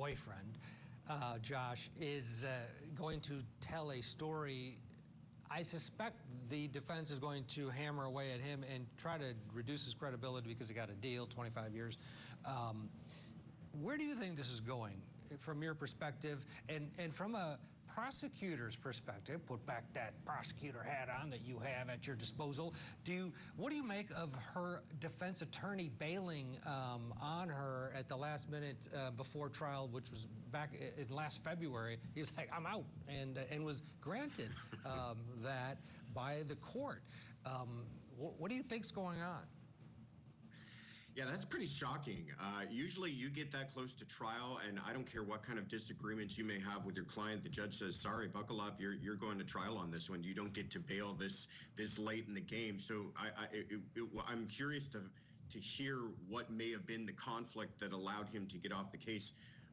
boyfriend, Josh, is going to tell a story. I suspect the defense is going to hammer away at him and try to reduce his credibility because he got a deal, 25 years. Where do you think this is going from your perspective, and from a prosecutor's perspective? Put back that prosecutor hat on that you have at your disposal. What do you make of her defense attorney bailing on her at the last minute before trial, which was back in last February? He's like, I'm out, and was granted that by the court. What do you think's going on? Yeah, that's pretty shocking. Usually you get that close to trial, and I don't care what kind of disagreements you may have with your client. The judge says, sorry, buckle up, you're going to trial on this one. You don't get to bail this late in the game. So I'm curious to hear what may have been the conflict that allowed him to get off the case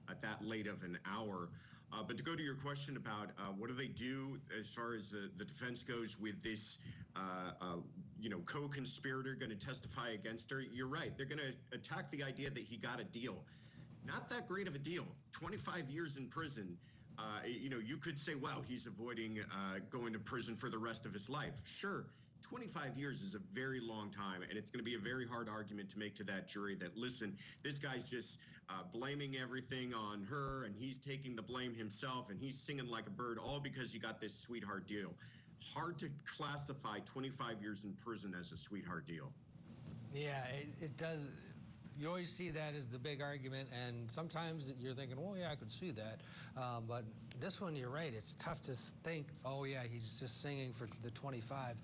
at that late of an hour. But to go to your question about what do they do as far as the defense goes with this, co-conspirator going to testify against her, you're right. They're going to attack the idea that he got a deal. Not that great of a deal. 25 years in prison. You could say, well, he's avoiding going to prison for the rest of his life. Sure. 25 years is a very long time, and it's going to be a very hard argument to make to that jury that, listen, this guy's just blaming everything on her, and he's taking the blame himself, and he's singing like a bird, all because you got this sweetheart deal. Hard to classify 25 years in prison as a sweetheart deal. Yeah, it does. You always see that as the big argument, and sometimes you're thinking, well, yeah, I could see that. But this one, you're right. It's tough to think, oh, yeah, he's just singing for the 25.